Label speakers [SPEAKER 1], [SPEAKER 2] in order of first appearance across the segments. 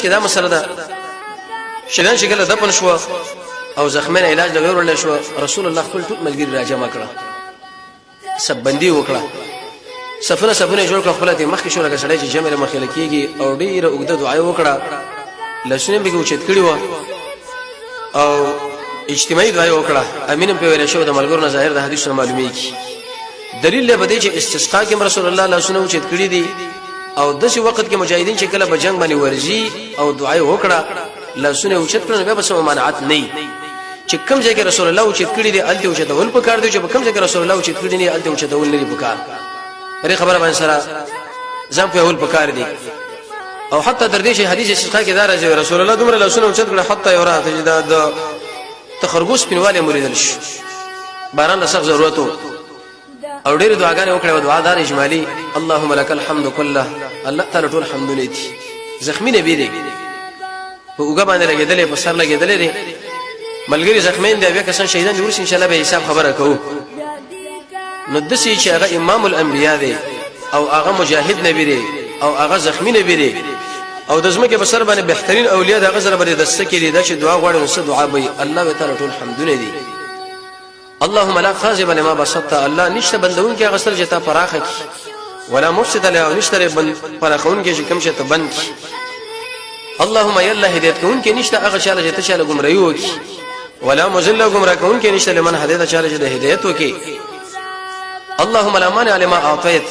[SPEAKER 1] کې دا مسله ده شیطان شکل دفن شو او زخمین علاج لګور ول شو رسول الله خپل ټول ملګری راجمع کړه سب بندي وکړه صفونه جوړ کړ خپل ته مخ کې شو لکه سړی چې جمع مخې لکېږي او ډیره وګړه دعا وکړه لسونه به اوچت کړی و او اجتماعي دعا وکړه امین په ویل شو د ملګرو نه ظاهر د حدیث معلومیږي دلیل له بده چې استسقا کې رسول الله لسونه اوچت کړی دي او دغه وخت کې مجاهدین چې کله بجنګ باندې ورزي او دعا وکړه لسونه اوچت کړي به بس ممانعت نه چې کوم ځای کې رسول الله اوچت کړي دي الته اوچت ول په کار دی چې کوم ځای کې رسول الله اوچت کړي دي الته اوچت ول نه په کار پرې خبره باندې سره ځم په ول په کار دي او حتی در دې حدیث استسقا کې دا راځي رسول الله دومره لسونه اوچت کړي حتی یورا تجداد تخرګوس پینواله مریدل شي باران سخت ضرورت او ډېر دعاګانې وکړې او دعا دار اجمالی اللهم لك الحمد كله الله تعالی ټول حمد لته زخمی نبی دی په وګ باندې لګیدلې په سر لګیدلې دي ملګری زخمین دی بیا کسان شهیدان دي ورس ان شاء الله به حساب خبره کوو نو دسی چې هغه امام الانبیاء دی او هغه مجاهد نبی دی او هغه زخمی نبی دی او د زمکه په سر باندې بهترین اولیاء د غزر باندې دسته کې دي چې دعا غواړي نو څه دعا به الله تعالی ټول حمد لته اللهم لا خازب لما بسطت الله نشته بندون کې غسل جتا فراخه کی ولا مفسد له نشته بند فراخون کې کوم شته بند کی اللهم يلا هدایت کون کې نشته هغه چاله جته چاله گمراهي وکي ولا مذل گمراه کون کې نشته لمن هدایت چاله جته هدایت وکي اللهم لا مانع لما اعطيت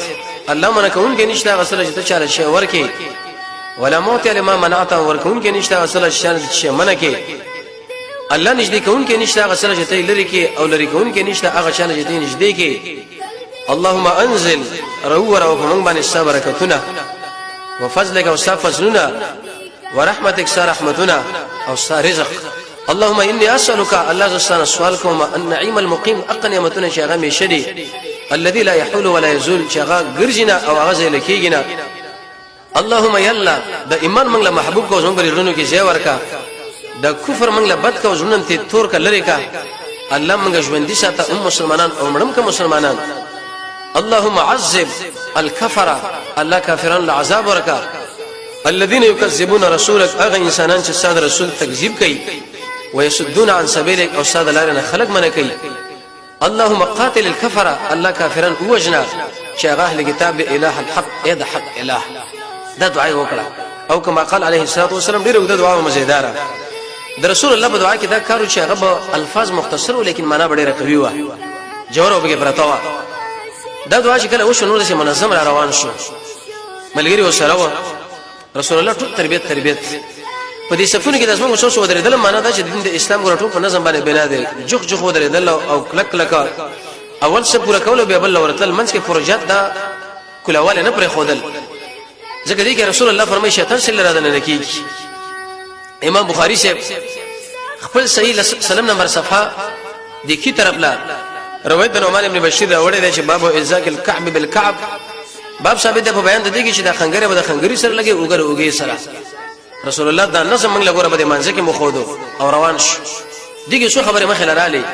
[SPEAKER 1] الله من کون کې نشته غسل جته چاله شی ورکي ولا موت لما منعت ورکون کې نشته غسل شی منکه الله نږدې کون کې نشته هغه سره چې لري کې او لري کون کې نشته هغه شان چې نږدې کې اللهم انزل رو ومن باندې برکتنا وفضلك وصفزنا ورحمتك رحمتنا او رزق اللهم اني اسالك الله سبحانه سوالكم النعيم المقيم اقنيمتنا شغامي شدي الذي لا يحول ولا يزول شغا غرجنا او غزل کېګنا اللهم يلا د ایمان منګله محبوب کو زموږ رونو کې ځای ورکا دا کفر منګله بد کو ژوندم ته تور ک لری کا الله منګه ژوندۍ ساته مسلمانان او مړم ک مسلمانان اللهم عذب الكفر الله کافرون العذاب ورکا الذين يكذبون رسولك اغه انسانان چې ساده رسول تکذیب کوي ويسدون عن سبيلك او ساده لارنه خلق منه کوي اللهم قاتل الكفر الله کافرون وجنا چې هغه اهل کتاب اله الحق اې د حق اله دا دعای وکړه او کما قال عليه الصلاه والسلام ډیره د دعا مزیداره د رسول الله په دعا کې دا کارو چې هغه الفاظ مختصر ولیکن معنا ډیره قوي و جوړ او به پرتا و دا دعا چې کله وشو نور د منظم را روان شو ملګری وسره رسول الله ټول تربيت په دې صفونه کې د اسمو شو درېدل معنا دا چې د اسلام ګرټو په نظم باندې بنا دي جوخ درېدل او کلک اول څه پورا کول به بل ورتل منځ کې پروژه دا کولواله نه پرې خودل ځکه دې کې رسول الله فرمایي شیطان سره راځنه نکي امام بخاری سے خپل صحیح سلام نمبر صفحه د کی طرف لا روایت نعمان ابن بشیر راوړی دی چې باب ازاق الكعب بالكعب باب ثابت ده په بیان د دې کې چې د خنګره به د خنګری سره لګي اوګي سره رسول الله دا نظم موږ لګوره به مانځه کې مخودو او روان شو دغه څو خبره مخه لراله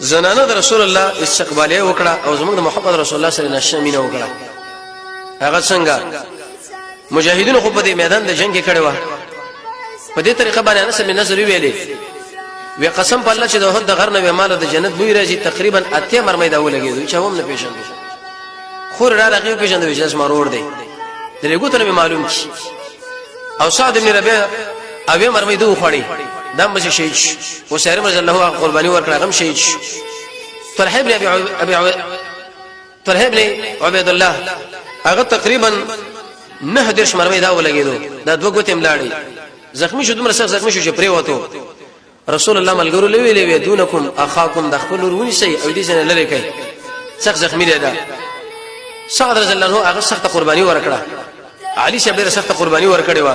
[SPEAKER 1] زنانه د رسول الله استقبالیه وکړه او زموږ د محمد رسول الله سره نشمینه وکړه هغه څنګه مجاهدینو خو په دې میدان د جنگ کې کړي و په دې طریقه باندې انس بن نصر ویلې وی قسم په الله چې د هود د غر نه مال د جنت بوی راځي تقریبا اته مرمۍ دا ولګي چې هم نه پیژندل خور را راغي پیژندل چې اسمه روړ دی دغه ته معلوم کی او سعد بن ربيع اوی مرمۍ دوه خړی دم بچ شهید او سیر رضی الله عنه قرباني ورکړه غم شهید طلحه بن عبید الله هغه تقریبا نه درش مرمۍ دا ولګیدو دا دوه ګوتې ملاړي زخمی شو دومره سخت زخمی شو چې پرې وته رسول الله ملګرو لوي لوي دونکم اخاکم د خپل ورونی سي او دې نه لری کوي سخت زخمی دی دا سعد رضی الله عنه هغه سخت قرباني ورکړه علي شه ډیره سخت قرباني ورکړې و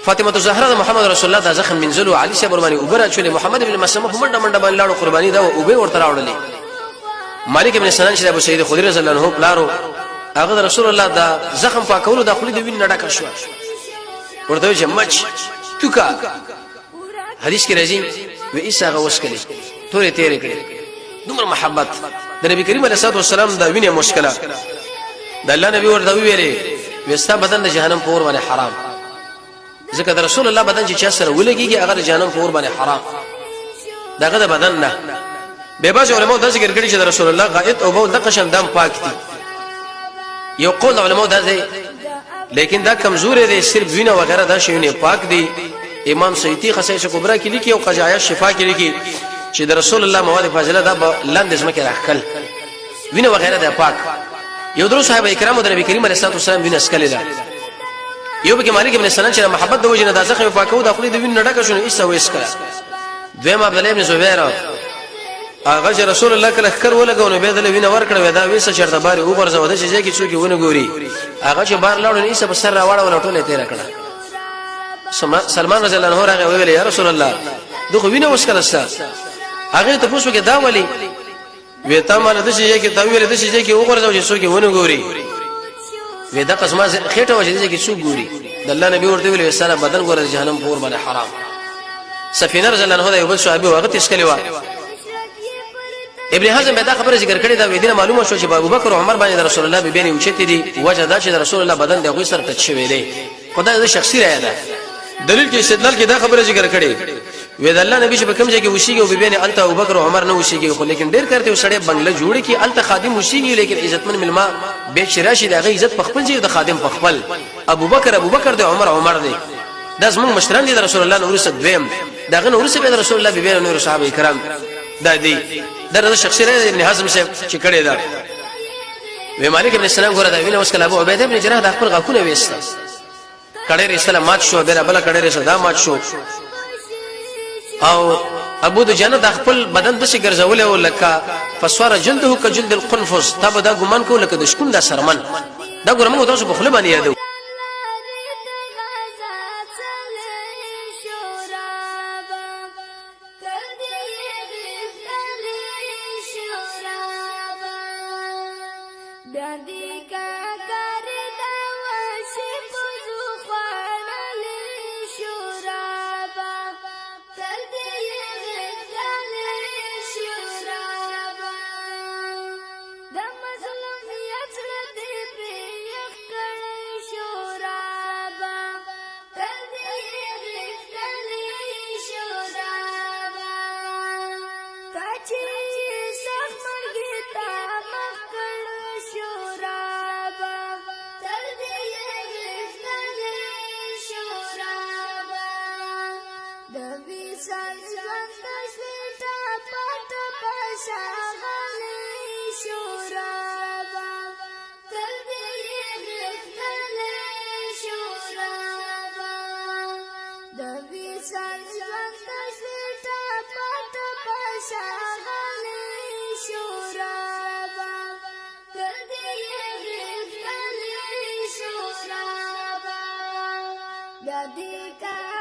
[SPEAKER 1] فاطمه زهرا محمد رسول الله دا زخم منزلو علي شه قرباني وبره چولې محمد ابن مسلمه په منډه باندې لاړو قرباني دا او به ورته راوړلې مالک ابن سنان شه ابو سعید خدری رضی الله عنه پلارو هغه رسول الله دا زخم پاکولو داخلي دی وین نډه شو ورته چې مچ توکا حدیث کې راځي و عیسی غوس کړي تورې تیرې کړي دومره محبت د نبی کریم علیه الصلاه والسلام دا وینه مشکله د الله نبی ورته ویلې وستا بدن د جهنم پور باندې حرام ځکه د رسول الله بدن چې چا سره ولګيږي هغه جهنم په اور باندې حرام دغه د بدن نه. به باز علماء د ذکر کړي چې د رسول الله غائط او بول د قشم دم پاک دي. یو قول علماء دا دی لیکن دا کمزور دی، صرف وینه وغیرہ دا شیونه پاک دي. امام سیوطی خصائص کبرا کې لیکي او قضایه شفا کې لیکي چې د رسول الله مواد فاضله دا لاندې زمکه راخل وینه وغیرہ دا پاک. یو درو صحابه کرامو د نبی کریم علیه الصلاه والسلام وینه اسکل ده. یو به مالک ابن سنان چې محبت د وجنه د ځخه پاکو د خپل د وینه ډکه شونه ایسه وېسکا. دویم عبد الله ابن زبیر هغه رسول الله کله خر ولګونه به د وینه ورکړه ودا وېسه چرته باري او غرزه ودا چې کې څوک ونه ګوري هغه چې بار لاړو ایسه په سر راوړل ولټولې تیر کړه. سلمان رضی الله عنه راغی ویل یا رسول الله دغه وینه وسکلستا هغه ته پوښتنه دا ولی وېتا مال د شي کې دا ویل د شي کې وګورځو چې څوک ونه ګوري وېدا قسمه خېټه وځي چې څوک ګوري د الله نبی ورته ویل سره بدن ګور جهنم پور باندې حرام. سفینه رضی الله عنه یو بل صحابي وخت اسکلی و ابن حزم به دا خبره ذکر کړې دا وېدینه معلومه شو چې ابو بکر او عمر باندې رسول الله به نه اوچتي دي وجه دا چې رسول الله بدن دغه سره تچ شوی دی. خدای د شخصي رائے ده دلیل کې استدلال کې دا خبره ذکر کړي وې د الله نبی چې په کوم ځای کې وشيږي او به نه الته ابو بکر او عمر نه وشيږي خو لیکن ډیر کارته وسړې بنگله جوړ کې الته خادم وشيږي لیکن عزتمن ملما به شراشي دغه عزت په خپل ځای د خادم په خپل ابو بکر د عمر دی دا زموږ مشران دي د رسول الله نور صد دویم دغه نور صد د رسول الله به نور صحابه کرام دا دی د شخصي رائے ابن حزم سے چې کړي دا وې مالک ابن سلام ګره دا وینه وسکل ابو عبیده ابن جراح د خپل غاکونه وېستا کړي رسول مات شو بل بل کړي رسول دا مات شو او ابو د جنت خپل بدن د شي ګرځول او لکه فسوار جلده کجلد القنفس تب دا ګمان کو لکه د شکون د سرمن دا ګرمو تاسو په خله باندې یادو
[SPEAKER 2] Dadika